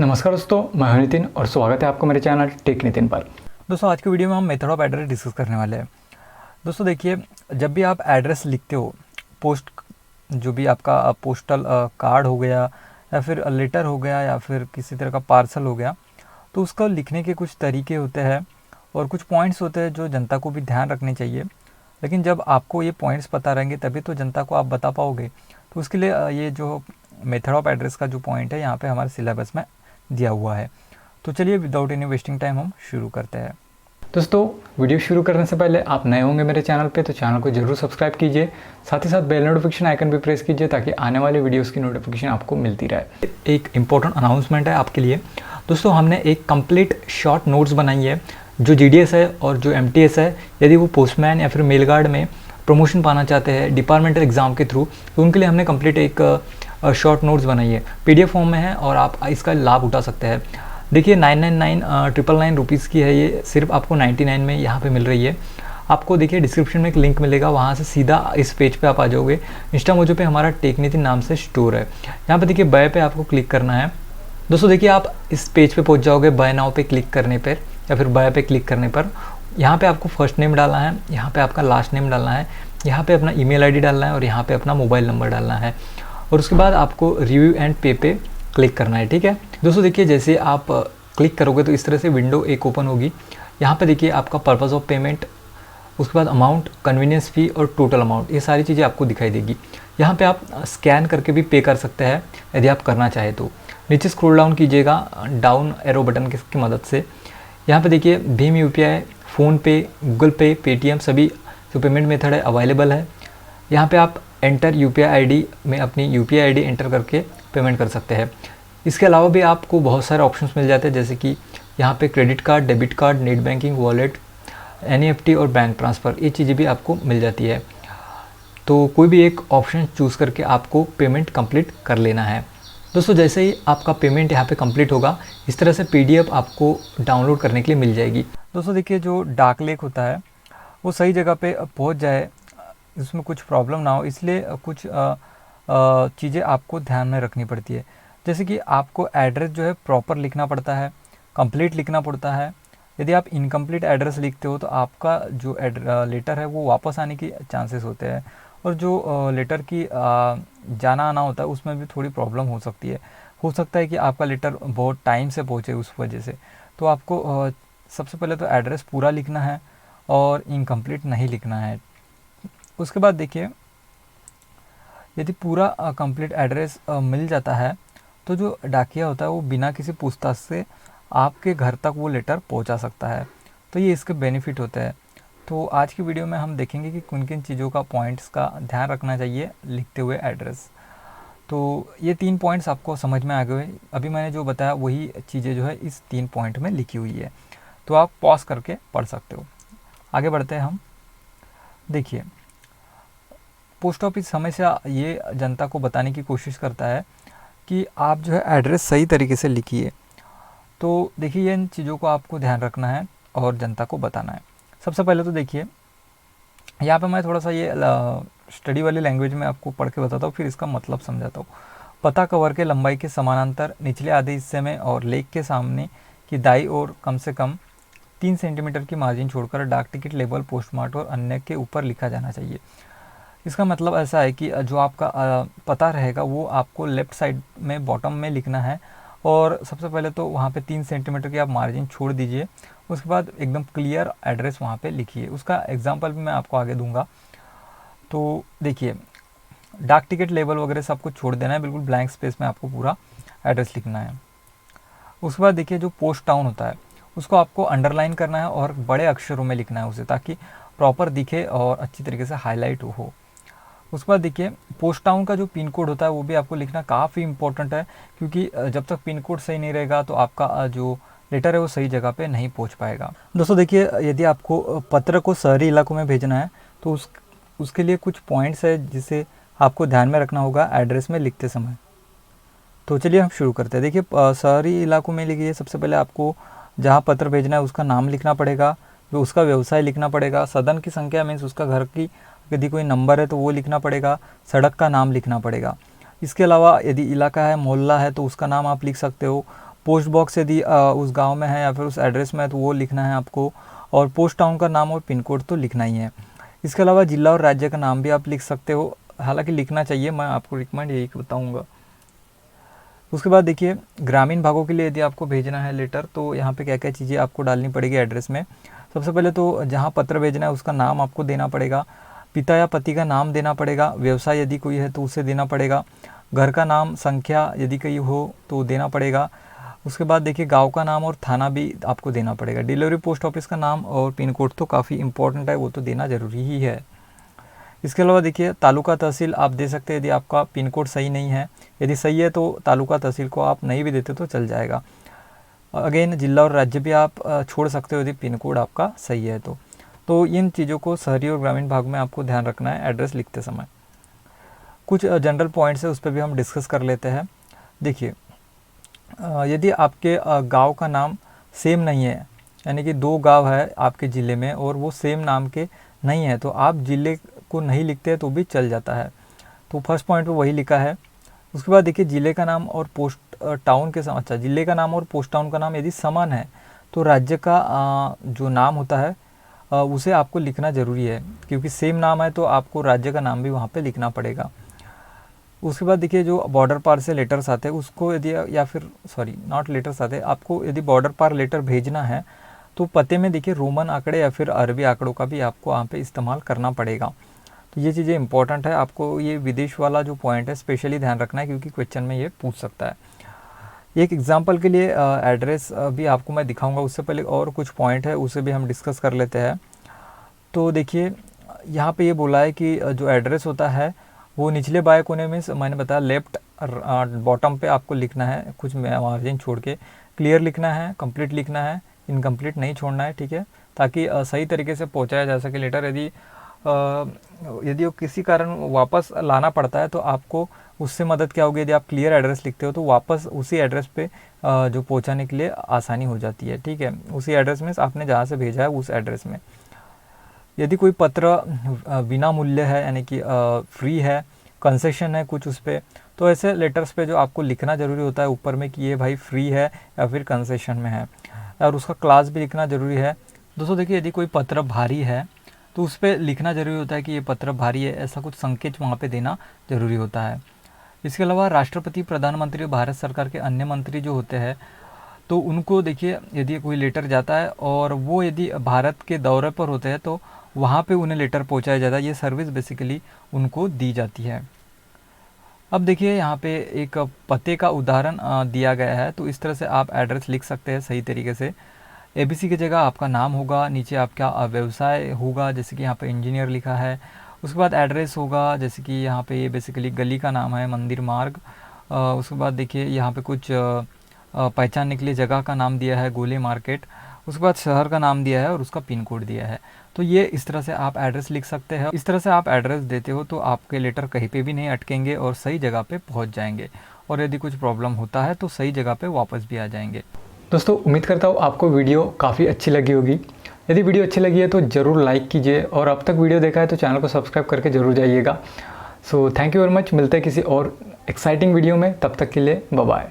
नमस्कार दोस्तों, मैं हूं नितिन और स्वागत है आपका मेरे चैनल टेक नितिन पर। दोस्तों आज की वीडियो में हम मेथड ऑफ एड्रेस डिस्कस करने वाले हैं। दोस्तों देखिए, जब भी आप एड्रेस लिखते हो, पोस्ट जो भी आपका पोस्टल कार्ड हो गया या फिर लेटर हो गया या फिर किसी तरह का पार्सल हो गया, तो उसको लिखने के कुछ तरीके होते हैं और कुछ पॉइंट्स होते हैं जो जनता को भी ध्यान रखने चाहिए। लेकिन जब आपको ये पॉइंट्स पता रहेंगे तभी तो जनता को आप बता पाओगे। तो उसके लिए ये जो मेथड ऑफ एड्रेस का जो पॉइंट है यहाँ पे हमारे सिलेबस में दिया हुआ है। तो चलिए विदाउट एनी वेस्टिंग टाइम हम शुरू करते हैं। दोस्तों, वीडियो शुरू करने से पहले आप नए होंगे मेरे चैनल पे तो चैनल को जरूर सब्सक्राइब कीजिए। साथ ही साथ बेल नोटिफिकेशन आइकन भी प्रेस कीजिए ताकि आने वाली वीडियोस की नोटिफिकेशन आपको मिलती रहे। एक इम्पोर्टेंट अनाउंसमेंट है आपके लिए। दोस्तों, हमने एक कंप्लीट शॉर्ट नोट्स बनाई है जो GDS है और जो MTS है। यदि वो पोस्टमैन या फिर मेल गार्ड में प्रमोशन पाना चाहते हैं डिपार्टमेंटल एग्ज़ाम के थ्रू, तो उनके लिए हमने कंप्लीट एक शॉर्ट नोट्स बनाई है। PDF फॉर्म में है और आप इसका लाभ उठा सकते हैं। देखिए 999 रुपीज़ की है, ये सिर्फ आपको 99 में यहाँ पे मिल रही है। आपको देखिए डिस्क्रिप्शन में एक लिंक मिलेगा, वहाँ से सीधा इस पेज पे आप आ जाओगे। इंस्टा मोजो पे हमारा टेक नितिन नाम से स्टोर है। यहाँ पे देखिए बाय पे आपको क्लिक करना है। दोस्तों देखिए, आप इस पेज पे पहुँच जाओगे बाय नाउ पे क्लिक करने पर या फिर बाय पे क्लिक करने पर। यहाँ पे आपको फर्स्ट नेम डालना है, यहाँ पे आपका लास्ट नेम डालना है, यहाँ पे अपना ईमेल ID डालना है और यहाँ पे अपना मोबाइल नंबर डालना है। और उसके बाद आपको रिव्यू एंड पे पे क्लिक करना है। ठीक है दोस्तों, देखिए जैसे आप क्लिक करोगे तो इस तरह से विंडो एक ओपन होगी। यहाँ पे देखिए आपका पर्पस ऑफ पेमेंट, उसके बाद अमाउंट, कन्वीनियंस फ़ी और टोटल अमाउंट, ये सारी चीज़ें आपको दिखाई देगी। यहाँ पे आप स्कैन करके भी पे कर सकते हैं यदि आप करना चाहे तो। नीचे स्क्रॉल डाउन कीजिएगा डाउन एरो बटन की मदद से। यहाँ पे देखिए भीम UPI, फ़ोनपे, गूगल पे, पेटीएम सभी जो पेमेंट मेथड है अवेलेबल है। यहाँ पे आप एंटर UPI ID में अपनी UPI ID एंटर करके पेमेंट कर सकते हैं। इसके अलावा भी आपको बहुत सारे ऑप्शंस मिल जाते हैं, जैसे कि यहाँ पे credit card, debit card, net banking, wallet, NEFT और बैंक ट्रांसफ़र, ये चीज़ें भी आपको मिल जाती है। तो कोई भी एक ऑप्शन चूज़ करके आपको पेमेंट कंप्लीट कर लेना है। दोस्तों जैसे ही आपका पेमेंट यहाँ पे कंप्लीट होगा, इस तरह से PDF आपको डाउनलोड करने के लिए मिल जाएगी। दोस्तों देखिए, जो डाक लेख होता है वो सही जगह पे पहुँच जाए, इसमें कुछ प्रॉब्लम ना हो, इसलिए कुछ चीज़ें आपको ध्यान में रखनी पड़ती है। जैसे कि आपको एड्रेस जो है प्रॉपर लिखना पड़ता है, कंप्लीट लिखना पड़ता है। यदि आप इनकम्प्लीट एड्रेस लिखते हो तो आपका जो लेटर है वो वापस आने की चांसेस होते हैं, और जो लेटर की जाना आना होता है उसमें भी थोड़ी प्रॉब्लम हो सकती है। हो सकता है कि आपका लेटर बहुत टाइम से पहुँचे उस वजह से। तो आपको सबसे पहले तो एड्रेस पूरा लिखना है और इनकम्प्लीट नहीं लिखना है। उसके बाद देखिए, यदि पूरा कंप्लीट एड्रेस मिल जाता है तो जो डाकिया होता है वो बिना किसी पूछताछ से आपके घर तक वो लेटर पहुंचा सकता है। तो ये इसके बेनिफिट होते हैं। तो आज की वीडियो में हम देखेंगे कि किन किन चीज़ों का पॉइंट्स का ध्यान रखना चाहिए लिखते हुए एड्रेस। तो ये 3 पॉइंट्स आपको समझ में आ गए। अभी मैंने जो बताया वही चीज़ें जो है इस 3 पॉइंट में लिखी हुई है, तो आप पॉज करके पढ़ सकते हो। आगे बढ़ते हैं हम। देखिए, पोस्ट ऑफिस हमेशा ये जनता को बताने की कोशिश करता है कि आप जो है एड्रेस सही तरीके से लिखिए। तो देखिए, इन चीज़ों को आपको ध्यान रखना है और जनता को बताना है। सबसे पहले तो देखिए, यहाँ पे मैं थोड़ा सा ये स्टडी वाली लैंग्वेज में आपको पढ़ के बताता हूँ, फिर इसका मतलब समझाता हूँ। पता कवर के लंबाई के समानांतर निचले आधे हिस्से में और लेख के सामने की दाई ओर कम से कम 3 सेंटीमीटर की मार्जिन छोड़कर डाक टिकट, लेबल, पोस्टमार्क और अन्य के ऊपर लिखा जाना चाहिए। इसका मतलब ऐसा है कि जो आपका पता रहेगा वो आपको लेफ़्ट साइड में बॉटम में लिखना है, और सबसे पहले तो वहाँ पे 3 सेंटीमीटर की आप मार्जिन छोड़ दीजिए। उसके बाद एकदम क्लियर एड्रेस वहाँ पे लिखिए। उसका एग्जांपल भी मैं आपको आगे दूंगा। तो देखिए, डाक टिकट, लेबल वगैरह सब कुछ छोड़ देना है, बिल्कुल ब्लैंक स्पेस में आपको पूरा एड्रेस लिखना है। उसके बाद देखिए, जो पोस्ट टाउन होता है उसको आपको अंडरलाइन करना है और बड़े अक्षरों में लिखना है उसे, ताकि प्रॉपर दिखे और अच्छी तरीके से हाईलाइट हो। उसके बाद देखिए, पोस्ट टाउन का जो पिन कोड होता है वो भी आपको लिखना काफ़ी इंपॉर्टेंट है, क्योंकि जब तक पिन कोड सही नहीं रहेगा तो आपका जो लेटर है वो सही जगह पे नहीं पहुंच पाएगा। दोस्तों देखिए, यदि आपको पत्र को शहरी इलाकों में भेजना है तो उसके लिए कुछ पॉइंट्स है जिसे आपको ध्यान में रखना होगा एड्रेस में लिखते समय। तो चलिए हम शुरू करते हैं। देखिए, शहरी इलाकों में लिखिए, सबसे पहले आपको जहाँ पत्र भेजना है उसका नाम लिखना पड़ेगा, जो उसका व्यवसाय लिखना पड़ेगा, सदन की संख्या मीन्स उसका घर की यदि कोई नंबर है तो वो लिखना पड़ेगा, सड़क का नाम लिखना पड़ेगा। इसके अलावा यदि इलाका है, मोहल्ला है तो उसका नाम आप लिख सकते हो, पोस्ट बॉक्स यदि उस गांव में है या फिर उस एड्रेस में है तो वो लिखना है आपको, और पोस्ट टाउन का नाम और पिन कोड तो लिखना ही है। इसके अलावा जिला और राज्य का नाम भी आप लिख सकते हो, हालांकि लिखना चाहिए, मैं आपको रिकमेंड यही बताऊंगा। उसके बाद देखिए ग्रामीण भागों के लिए यदि आपको भेजना है लेटर तो यहाँ पे क्या क्या चीज़ें आपको डालनी पड़ेगी एड्रेस में। सबसे पहले तो जहाँ पत्र भेजना है उसका नाम आपको देना पड़ेगा, पिता या पति का नाम देना पड़ेगा, व्यवसाय यदि कोई है तो उसे देना पड़ेगा, घर का नाम संख्या यदि कोई हो तो देना पड़ेगा। उसके बाद देखिए गांव का नाम और थाना भी आपको देना पड़ेगा। डिलीवरी पोस्ट ऑफिस का नाम और पिन कोड तो काफ़ी इंपॉर्टेंट है, वो तो देना ज़रूरी ही है। इसके अलावा देखिए तालुका तहसील आप दे सकते हैं यदि आपका पिन कोड सही नहीं है, यदि सही है तो तालुका तहसील को आप नहीं भी देते तो चल जाएगा। अगेन जिला और राज्य भी आप छोड़ सकते हो यदि पिन कोड आपका सही है तो इन चीज़ों को शहरी और ग्रामीण भाग में आपको ध्यान रखना है एड्रेस लिखते समय। कुछ जनरल पॉइंट्स है उस पर भी हम डिस्कस कर लेते हैं। देखिए यदि आपके गांव का नाम सेम नहीं है, यानी कि 2 गांव है आपके ज़िले में और वो सेम नाम के नहीं है, तो आप ज़िले को नहीं लिखते हैं तो भी चल जाता है। तो फर्स्ट पॉइंट पे वही लिखा है। उसके बाद देखिए ज़िले का नाम और पोस्ट टाउन के अच्छा ज़िले का नाम और पोस्ट टाउन का नाम यदि समान है तो राज्य का जो नाम होता है उसे आपको लिखना ज़रूरी है, क्योंकि सेम नाम है तो आपको राज्य का नाम भी वहाँ पे लिखना पड़ेगा। उसके बाद देखिए जो बॉर्डर पार से लेटर्स आते हैं उसको यदि या फिर सॉरी नॉट लेटर्स आते, आपको यदि बॉर्डर पार लेटर भेजना है तो पते में देखिए रोमन आंकड़े या फिर अरबी आंकड़ों का भी आपको वहाँ पे इस्तेमाल करना पड़ेगा। तो ये चीज़ें इंपॉर्टेंट है, आपको ये विदेश वाला जो पॉइंट है स्पेशली ध्यान रखना है, क्योंकि क्वेश्चन में ये पूछ सकता है। एक एग्जांपल के लिए एड्रेस भी आपको मैं दिखाऊंगा, उससे पहले और कुछ पॉइंट है उसे भी हम डिस्कस कर लेते हैं। तो देखिए यहाँ पे ये बोला है कि जो एड्रेस होता है वो निचले बाएं कोने में, मैंने बताया लेफ्ट बॉटम पे आपको लिखना है, कुछ मार्जिन छोड़ के क्लियर लिखना है, कंप्लीट लिखना है, इनकम्प्लीट नहीं छोड़ना है, ठीक है, ताकि सही तरीके से पहुँचाया जा सके लेटर। यदि वो किसी कारण वापस लाना पड़ता है तो आपको उससे मदद क्या होगी, यदि आप क्लियर एड्रेस लिखते हो तो वापस उसी एड्रेस पे जो पहुंचाने के लिए आसानी हो जाती है, ठीक है, उसी एड्रेस में आपने जहाँ से भेजा है उस एड्रेस में। यदि कोई पत्र बिना मूल्य है, यानी कि फ्री है, कंसेशन है कुछ उस पर, तो ऐसे लेटर्स पे जो आपको लिखना ज़रूरी होता है ऊपर में कि ये भाई फ्री है या फिर कंसेशन में है, और उसका क्लास भी लिखना ज़रूरी है। दोस्तों देखिए यदि कोई पत्र भारी है तो उस पर लिखना ज़रूरी होता है कि ये पत्र भारी है, ऐसा कुछ संकेत वहाँ पे देना ज़रूरी होता है। इसके अलावा राष्ट्रपति, प्रधानमंत्री और भारत सरकार के अन्य मंत्री जो होते हैं तो उनको देखिए यदि कोई लेटर जाता है और वो यदि भारत के दौरे पर होते हैं तो वहाँ पे उन्हें लेटर पहुँचाया जाता है, ये सर्विस बेसिकली उनको दी जाती है। अब देखिए यहाँ पे एक पते का उदाहरण दिया गया है, तो इस तरह से आप एड्रेस लिख सकते हैं सही तरीके से। ABC की जगह आपका नाम होगा, नीचे आपका व्यवसाय होगा, जैसे कि यहाँ पे इंजीनियर लिखा है। उसके बाद एड्रेस होगा, जैसे कि यहाँ पे बेसिकली गली का नाम है मंदिर मार्ग। उसके बाद देखिए यहाँ पे कुछ पहचानने के लिए जगह का नाम दिया है गोले मार्केट। उसके बाद शहर का नाम दिया है और उसका पिन कोड दिया है। तो ये इस तरह से आप एड्रेस लिख सकते हैं। इस तरह से आप एड्रेस देते हो तो आपके लेटर कहीं पे भी नहीं अटकेंगे और सही जगह पे पहुंच जाएंगे, और यदि कुछ प्रॉब्लम होता है तो सही जगह पे वापस भी आ जाएंगे। दोस्तों उम्मीद करता हूँ आपको वीडियो काफ़ी अच्छी लगी होगी। यदि वीडियो अच्छी लगी है तो ज़रूर लाइक कीजिए, और अब तक वीडियो देखा है तो चैनल को सब्सक्राइब करके ज़रूर जाइएगा। So thank you very much, मिलते हैं किसी और एक्साइटिंग वीडियो में, तब तक के लिए बाय बाय।